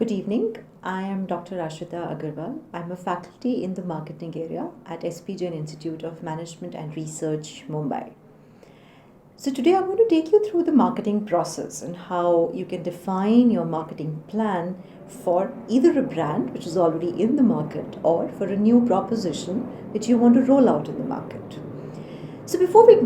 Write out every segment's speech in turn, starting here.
Good evening. I am Dr. Ashita Aggarwal. I'm a faculty in the marketing area at Jain Institute of Management and Research, Mumbai. So today I'm going to take you through the marketing process and how you can define your marketing plan for either a brand which is already in the market or for a new proposition which you want to roll out in the market. So before we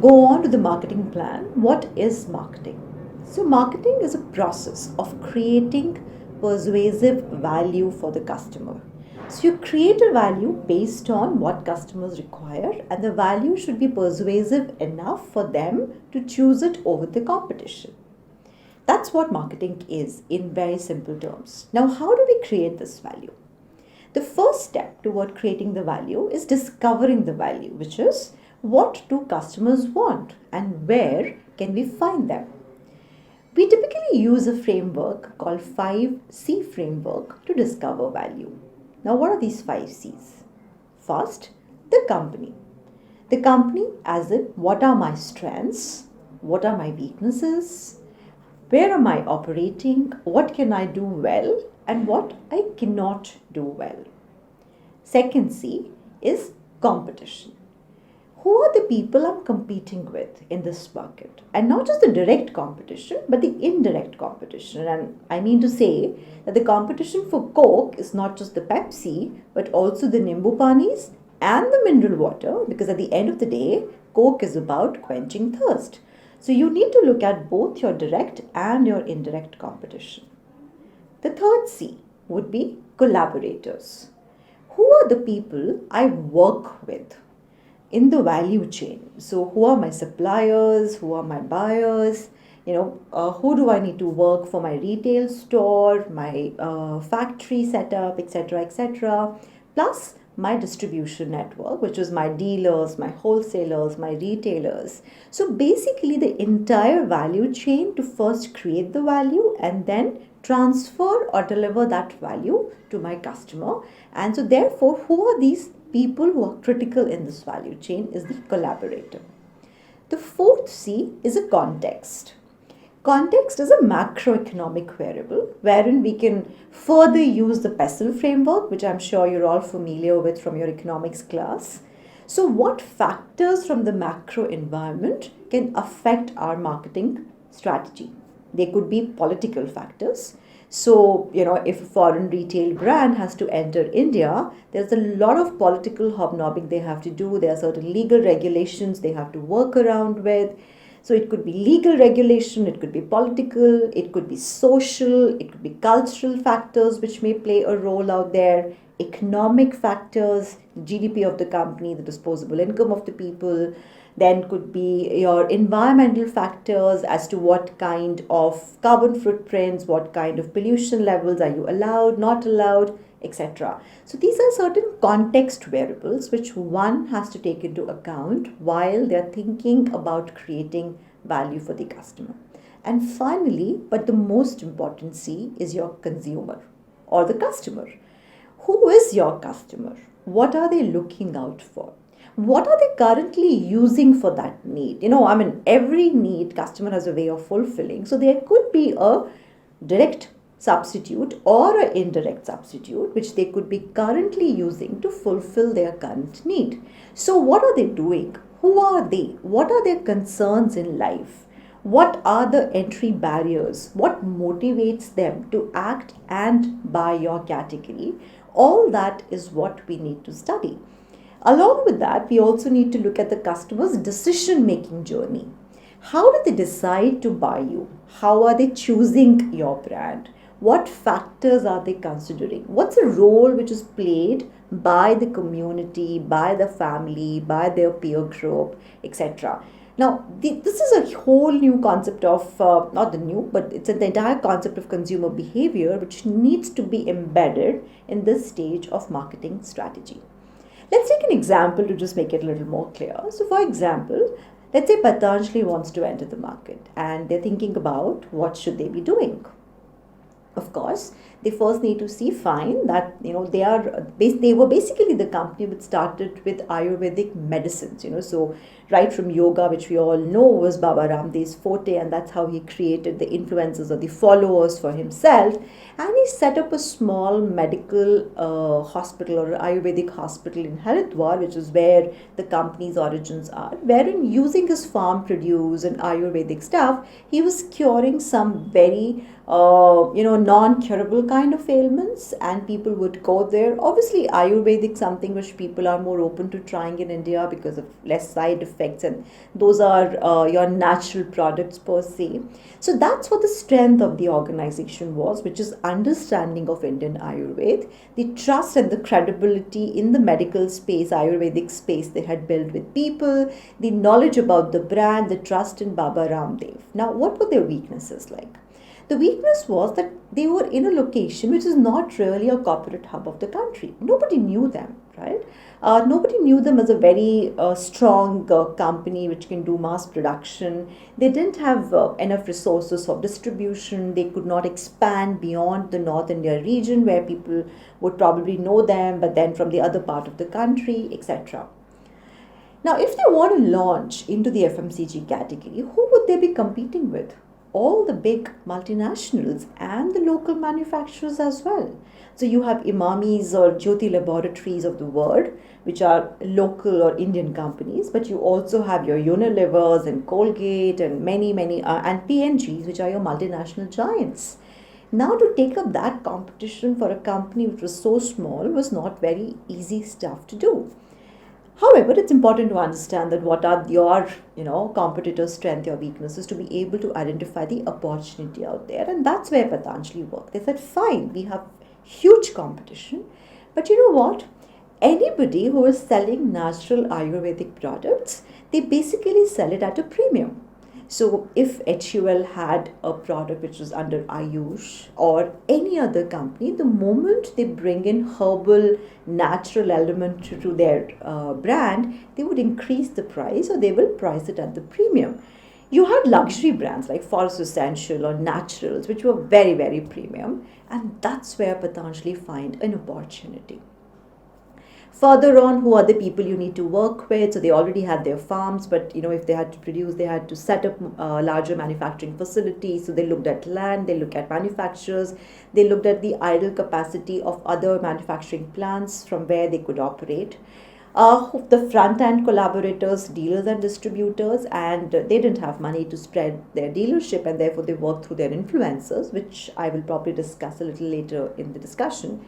go on to the marketing plan, what is marketing? So marketing is a process of creating persuasive value for the customer. So you create a value based on what customers require, and the value should be persuasive enough for them to choose it over the competition. That's what marketing is in very simple terms. Now, how do we create this value? The first step toward creating the value is discovering the value, which is what do customers want and where can we find them? We typically use a framework called 5C framework to discover value. Now, what are these 5 C's? First, the company. The company as in what are my strengths, what are my weaknesses, where am I operating, what can I do well and what I cannot do well. Second C is competition. Who are the people I'm competing with in this market? And not just the direct competition, but the indirect competition. And I mean to say that the competition for Coke is not just the Pepsi, but also the Nimbu Panis and the mineral water, because at the end of the day, Coke is about quenching thirst. So you need to look at both your direct and your indirect competition. The third C would be collaborators. Who are the people I work with in the value chain? So who are my suppliers, who are my buyers, who do I need to work for my retail store, my factory setup, etc., plus my distribution network, which is my dealers, my wholesalers, my retailers. So basically the entire value chain to first create the value and then transfer or deliver that value to my customer. And so therefore, who are these people who are critical in this value chain is the collaborator. The fourth C is a context. Context is a macroeconomic variable wherein we can further use the PESTLE framework, which I'm sure you're all familiar with from your economics class. So what factors from the macro environment can affect our marketing strategy? They could be political factors. So, if a foreign retail brand has to enter India, there's a lot of political hobnobbing they have to do. There are certain legal regulations they have to work around with. So it could be legal regulation, it could be political, it could be social, it could be cultural factors which may play a role out there, economic factors, GDP of the company, the disposable income of the people. Then could be your environmental factors as to what kind of carbon footprints, what kind of pollution levels are you allowed, not allowed, etc. So these are certain context variables which one has to take into account while they're thinking about creating value for the customer. And finally, but the most important C is your consumer or the customer. Who is your customer? What are they looking out for? What are they currently using for that need? Every need customer has a way of fulfilling. So there could be a direct substitute or an indirect substitute which they could be currently using to fulfill their current need. So what are they doing? Who are they? What are their concerns in life? What are the entry barriers? What motivates them to act and buy your category? All that is what we need to study. Along with that, we also need to look at the customer's decision-making journey. How do they decide to buy you? How are they choosing your brand? What factors are they considering? What's the role which is played by the community, by the family, by their peer group, etc.? Now, this is a whole new concept of, not the new, but it's the entire concept of consumer behavior which needs to be embedded in this stage of marketing strategy. Let's take an example to just make it a little more clear. So for example, let's say Patanjali wants to enter the market and they're thinking about what should they be doing. Of course, they first need to see fine that they were basically the company which started with Ayurvedic medicines, so right from yoga, which we all know was Baba Ramdev's forte, and that's how he created the influencers or the followers for himself. And he set up a small medical hospital or Ayurvedic hospital in Haridwar, which is where the company's origins are, wherein using his farm produce and Ayurvedic stuff, he was curing some very non-curable kind of ailments, and people would go there. Obviously, Ayurvedic, something which people are more open to trying in India because of less side effects, and those are your natural products per se. So that's what the strength of the organization was, which is understanding of Indian Ayurveda, the trust and the credibility in the medical space, Ayurvedic space they had built with people, the knowledge about the brand, the trust in Baba Ramdev. Now, what were their weaknesses like? The weakness was that they were in a location which is not really a corporate hub of the country. Nobody knew them, right? Nobody knew them as a very strong company which can do mass production. They didn't have enough resources of distribution. They could not expand beyond the North India region where people would probably know them, but then from the other part of the country, etc. Now, if they want to launch into the FMCG category, who would they be competing with? All the big multinationals and the local manufacturers as well. So you have Imamis or Jyoti Laboratories of the world, which are local or Indian companies, but you also have your Unilevers and Colgate and many, and P&Gs, which are your multinational giants. Now, to take up that competition for a company which was so small was not very easy stuff to do. However, it's important to understand that what are your, competitors' strengths, your weaknesses, to be able to identify the opportunity out there. And that's where Patanjali worked. They said, fine, we have huge competition, but you know what? Anybody who is selling natural Ayurvedic products, they basically sell it at a premium. So if HUL had a product which was under Ayush or any other company, the moment they bring in herbal, natural element to their brand, they would increase the price or they will price it at the premium. You had luxury brands like Forest Essential or Naturals, which were very, very premium. And that's where Patanjali find an opportunity. Further on, who are the people you need to work with? So they already had their farms, but if they had to produce, they had to set up larger manufacturing facilities. So they looked at land, they looked at manufacturers, they looked at the idle capacity of other manufacturing plants from where they could operate. The front-end collaborators, dealers and distributors, and they didn't have money to spread their dealership, and therefore they worked through their influencers, which I will probably discuss a little later in the discussion.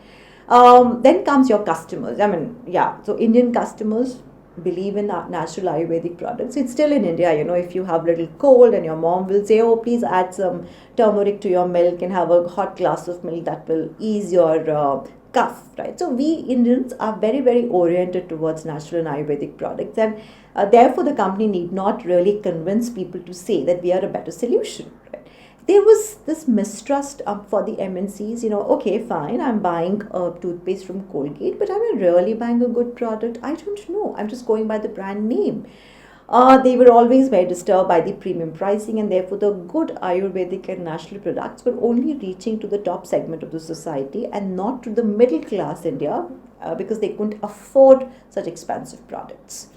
Then comes your customers. So Indian customers believe in natural Ayurvedic products. It's still in India, if you have a little cold and your mom will say, oh, please add some turmeric to your milk and have a hot glass of milk, that will ease your cough, right? So we Indians are very, very oriented towards natural and Ayurvedic products, and therefore the company need not really convince people to say that we are a better solution, right? There was this mistrust for the MNCs, okay, fine, I'm buying a toothpaste from Colgate, but am I really buying a good product? I don't know. I'm just going by the brand name. They were always very disturbed by the premium pricing, and therefore the good Ayurvedic and natural products were only reaching to the top segment of the society and not to the middle class India because they couldn't afford such expensive products.